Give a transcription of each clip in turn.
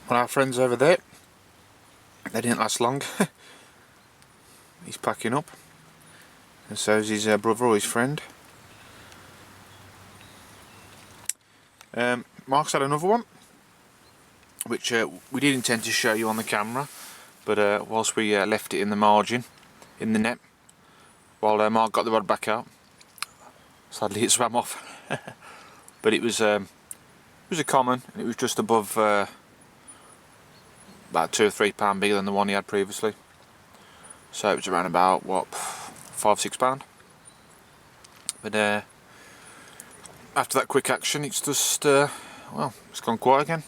Well, our friends over there, they didn't last long. He's packing up, and so is his brother or his friend. Mark's had another one, which we did intend to show you on the camera, but whilst we left it in the margin, in the net, while Mark got the rod back out, sadly it swam off. But it was a common, and it was just above about 2 or 3 pound bigger than the one he had previously. So it was around about what, 5-6 pound. But after that quick action, it's just well, it's gone quiet again.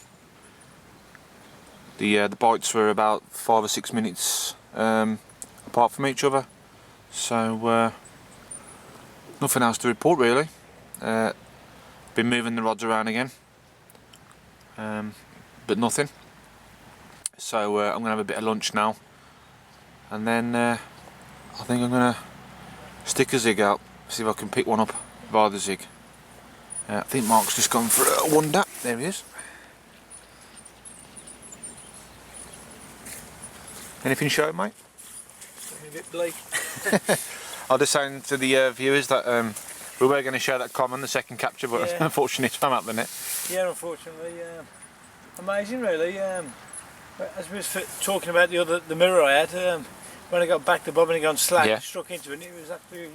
The bites were about 5 or 6 minutes apart from each other, so nothing else to report really. Been moving the rods around again, but nothing. So I'm gonna have a bit of lunch now, and then I think I'm gonna stick a zig out, see if I can pick one up via the zig. I think Mark's just gone for a wonder. There he is. Anything showing, mate? A bit bleak. I was just saying to the viewers that we were going to show that common, the second capture, but yeah. Unfortunately it swam out the net. Yeah, unfortunately. Amazing, really. As we was talking about the mirror I had, when I got back to bobbing and gone slack, Yeah. struck into it, and it was actually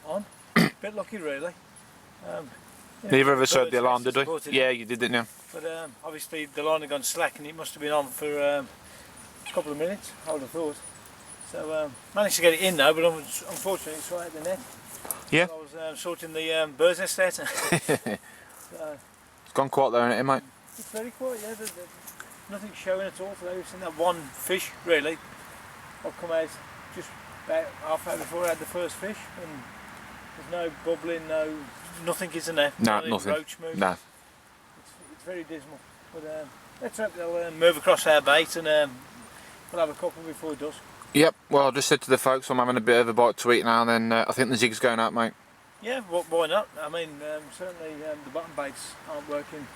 on. A bit lucky, really. Neither of us heard the alarm, did we? Yeah, it. you did, didn't you? But obviously the line had gone slack, and it must have been on for a couple of minutes, I would have thought. So managed to get it in though, but unfortunately it's right at the net. Yeah. So I was sorting the bird's nest there. So, it's gone quiet there, isn't it, mate? it's very quiet, yeah. Nothing showing at all today. We've seen that one fish, really. I've come out just about half hour before I had the first fish, and there's no bubbling, nothing is in there. No, Only nothing. roach moving. No. It's very dismal. But let's hope they'll move across our bait, and we'll have a couple before dusk. Yep, well I just said to the folks I'm having a bit of a bite to eat now, and then I think the zig's going out, mate. Yeah, why not? I mean, certainly the bottom baits aren't working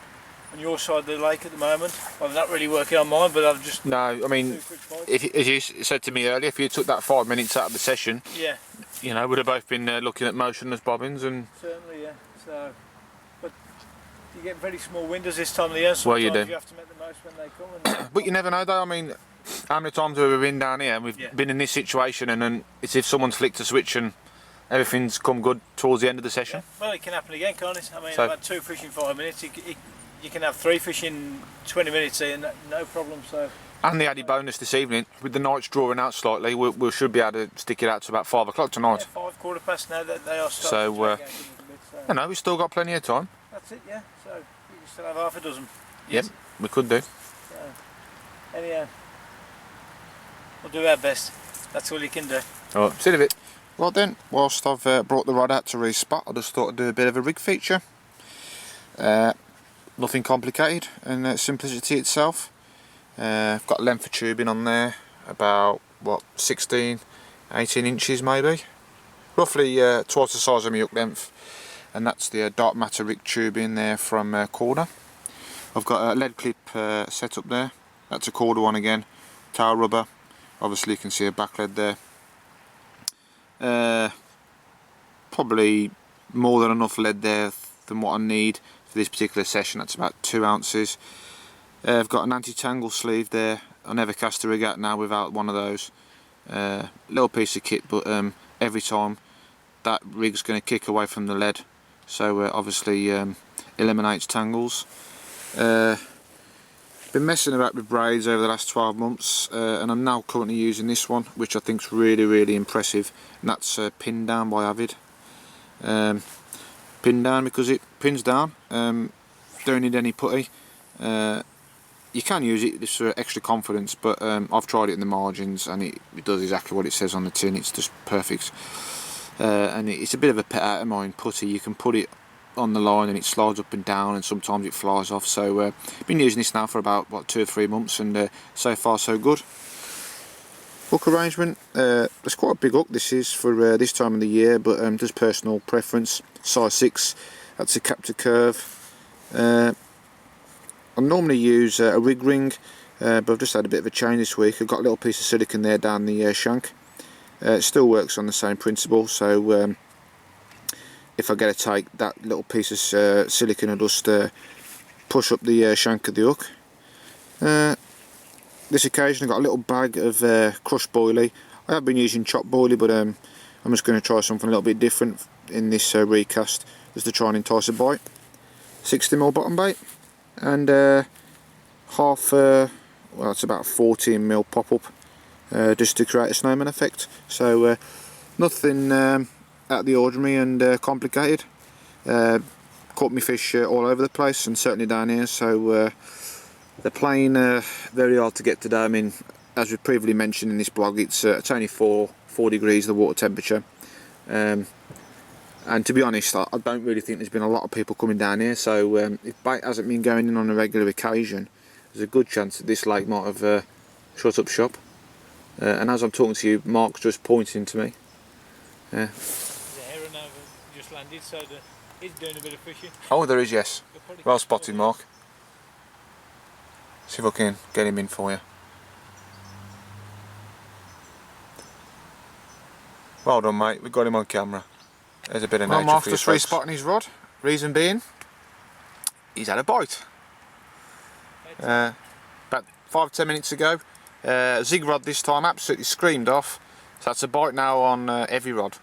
on your side of the lake at the moment. Well, they're not really working on mine, but I've just... No, I mean, as you said to me earlier, if you took that 5 minutes out of the session, yeah, you know, we'd have both been looking at motionless bobbins. And certainly, yeah. So, but you get very small windows this time of the year. Sometimes well, you do. You have to make the most when they come. And but you never know, though. I mean, how many times have we been down here and we've been in this situation, and then it's if someone's flicked a switch and everything's come good towards the end of the session. Yeah. Well, it can happen again, can't it? I mean, So, I've had 2 fish in 5 minutes. You can have 3 fish in 20 minutes here, no problem. So. And the added bonus this evening, with the nights drawing out slightly, we should be able to stick it out to about 5 o'clock tonight. Yeah, 5, quarter past now that they are starting So, to drag out a little bit, so. You know, we've still got plenty of time. That's it, yeah. So you can still have half a dozen. Yep, we could do. So, anyhow, we'll do our best. That's all you can do. Alright, see you in a bit. Well then, whilst I've brought the rod out to re-spot, I just thought I'd do a bit of a rig feature. Nothing complicated, and simplicity itself. I've got length of tubing on there, about what, 16, 18 inches maybe. Roughly twice the size of my hook length, and that's the dark matter rig tubing there from Korda. I've got a lead clip set up there. That's a Korda one again, tail rubber. Obviously you can see a back lead there. Probably more than enough lead there than what I need for this particular session. That's about 2 ounces. I've got an anti-tangle sleeve there. I never cast a rig out now without one of those. Little piece of kit, but every time that rig's going to kick away from the lead, so obviously eliminates tangles. Been messing about with braids over the last 12 months, and I'm now currently using this one, which I think is really impressive, and that's Pin Down by Avid. Pin Down because it pins down, don't need any putty. You can use it just for extra confidence, but I've tried it in the margins and it does exactly what it says on the tin. It's just perfect, and it's a bit of a pet out of mine, putty. You can put it on the line and it slides up and down, and sometimes it flies off. So I've been using this now for about what, 2 or 3 months, and so far so good. Hook arrangement, it's quite a big hook this is for this time of the year, but just personal preference. Size 6, that's a Captor Curve. I normally use a rig ring, but I've just had a bit of a change this week. I've got a little piece of silicone there down the shank. It still works on the same principle, so if I get a take, that little piece of silicone will just push up the shank of the hook. This occasion I've got a little bag of crushed boilie. I have been using chopped boilie, but I'm just going to try something a little bit different in this recast, just to try and entice a bite. 60mm bottom bait, and half, well, it's about 14mm pop up, just to create a snowman effect. So nothing out of the ordinary and complicated. Caught me fish all over the place, and certainly down here. So they're playing very hard to get today. I mean, as we previously mentioned in this blog, it's only 4 degrees the water temperature, and to be honest, I don't really think there's been a lot of people coming down here. So if bait hasn't been going in on a regular occasion, there's a good chance that this lake might have shut up shop. And as I'm talking to you, Mark's just pointing to me. There's a heron over just landed, so he's doing a bit of fishing. Oh, there is, yes. Well spotted, Mark. See if I can get him in for you. Well done, mate. We've got him on camera. There's a bit of nature Mark's for you just folks. respotting his rod. Reason being, he's had a bite. About 5-10 minutes ago. Zig rod this time, absolutely screamed off. So that's a bite now on every rod.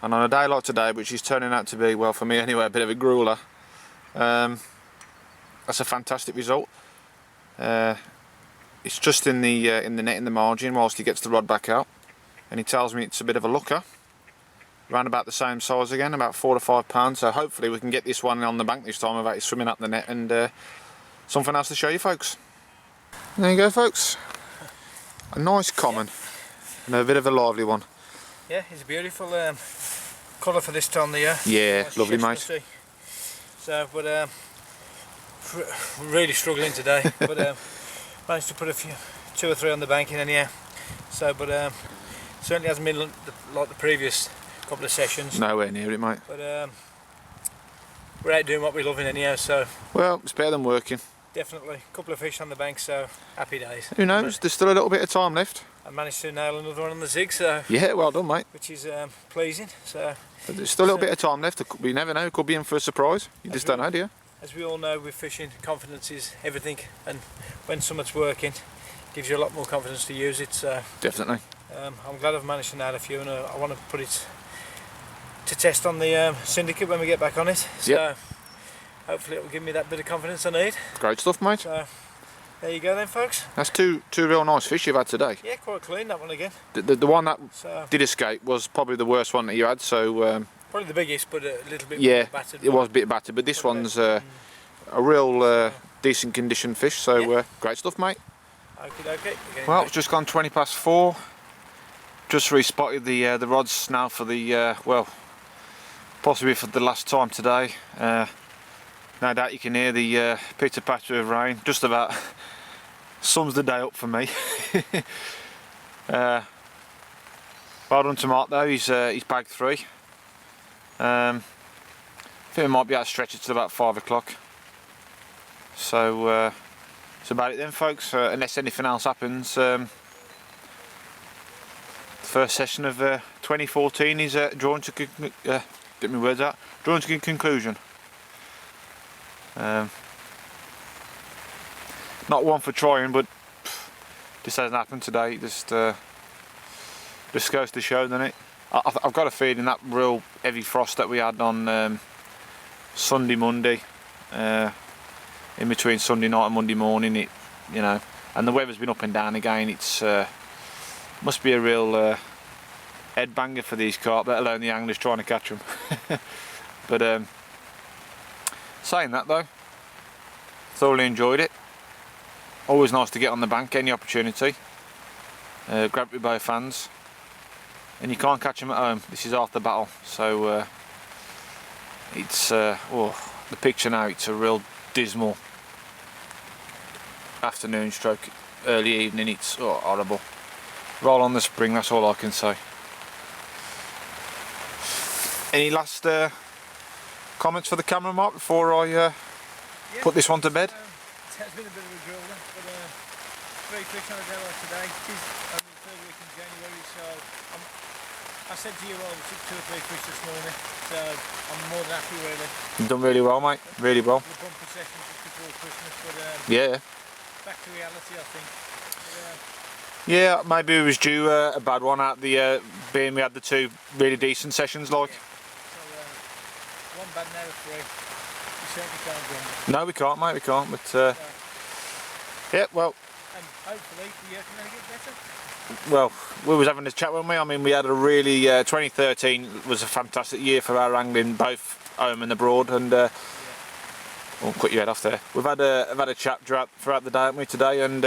And on a day like today, which is turning out to be, well for me anyway, a bit of a grueler, that's a fantastic result. It's just in the net in the margin whilst he gets the rod back out, and he tells me it's a bit of a looker, around about the same size again, about 4 to 5 pounds. So hopefully we can get this one on the bank this time without it swimming up the net, and something else to show you folks. There you go, folks. A nice common, and a bit of a lively one. Yeah, it's beautiful colour for this time of the year. Yeah, Nice lovely, chestnutty. mate. So, but really struggling today, but managed to put 2 or 3 on the bank in anyhow. So, but certainly hasn't been like the previous couple of sessions. Nowhere near it, mate. But we're out doing what we're loving anyhow, so Well, it's better than working. definitely a couple of fish on the bank, so happy days. Who knows? There's still a little bit of time left. I managed to nail another one on the zig, so Yeah, well done, mate. which is pleasing. So But there's still a little bit of time left. You never know. It could be in for a surprise. You just don't know, do you? as we all know with fishing, confidence is everything, and when something's working, gives you a lot more confidence to use it. So Definitely. I'm glad I've managed to nail a few, and I want to put it to test on the syndicate when we get back on it. So Yep. hopefully it will give me that bit of confidence I need. Great stuff, mate. So there you go then, folks. That's two real nice fish you've had today. Yeah, quite clean that one again. The one that So did escape was probably the worst one that you had. So probably the biggest, but a little bit yeah, more battered. it was a bit battered. But this one's a real decent condition fish. So Yeah. great stuff, mate. Okay. Well, it's just gone 20 past 4. Just respotted the rods now for the well, possibly for the last time today. No doubt you can hear the pitter patter of rain. Just about sums the day up for me. Well done to Mark though. He's bagged 3. I think we might be able to stretch it to about 5 o'clock. So that's about it then, folks. Unless anything else happens. The first session of 2014 is drawn to get my words out. Drawn to conclusion. Not one for trying, but this hasn't happened today. It just goes to show, doesn't it? I've got a feeling that real heavy frost that we had on Sunday, Monday, in between Sunday night and Monday morning, and the weather's been up and down again. It's must be a real head banger for these carp, let alone the anglers trying to catch them. But saying that though, thoroughly enjoyed it. Always nice to get on the bank, any opportunity. Grab it with both hands, and you can't catch them at home. This is half the battle. So it's the picture now. It's a real dismal afternoon stroke early evening. It's horrible. Roll on the spring, that's all I can say. Any last comments for the camera, Mark, before I put this one to bed? It has been a bit of a drill, but 3 fish on a day like today. It is only the 3rd week in January, so I said to you, well, we took 2 or 3 fish this morning, so I'm more than happy really. You've done really well, mate. Really well. The bumper session just before Christmas, but Yeah. back to reality, I think. But, Yeah, maybe it was due a bad one at the being we had the 2 really decent sessions, like. so one bad now of 3. You certainly can't grumble. No, we can't, mate. We can't. But yeah, well. And hopefully the year can only get better. Well, we was having this chat, weren't we? I mean, we had a really 2013 was a fantastic year for our angling, both home and abroad. And I'll cut your head off there. We've had a chat throughout the day, haven't we, today? And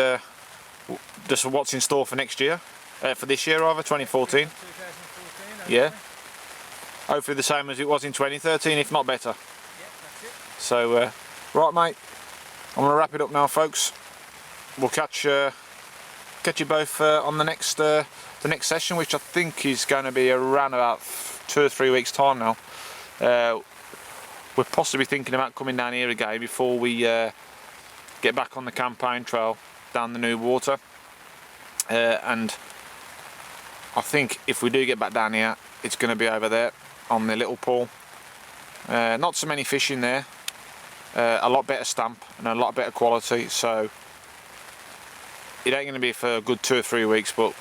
just what's in store for next year, for this year, rather 2014. 2014. Yeah. Hopefully the same as it was in 2013, if not better. Yeah, that's it. So, right, mate. I'm gonna wrap it up now, folks. We'll catch you both on the next session, which I think is going to be around about 2 or 3 weeks' time now. We're possibly thinking about coming down here again before we get back on the campaign trail down the new water. And I think if we do get back down here, it's going to be over there on the little pool. Not so many fish in there. A lot better stamp and a lot better quality. So it ain't going to be for a good 2 or 3 weeks, but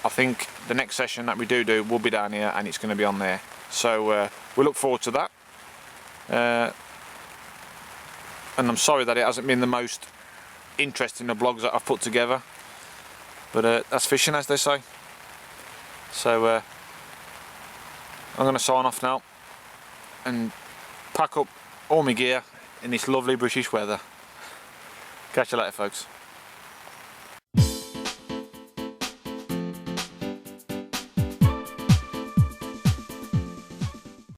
I think the next session that we do will be down here, and it's going to be on there. So we look forward to that. And I'm sorry that it hasn't been the most interesting of vlogs that I've put together, but that's fishing, as they say. So I'm going to sign off now and pack up all my gear in this lovely British weather. Catch you later, folks.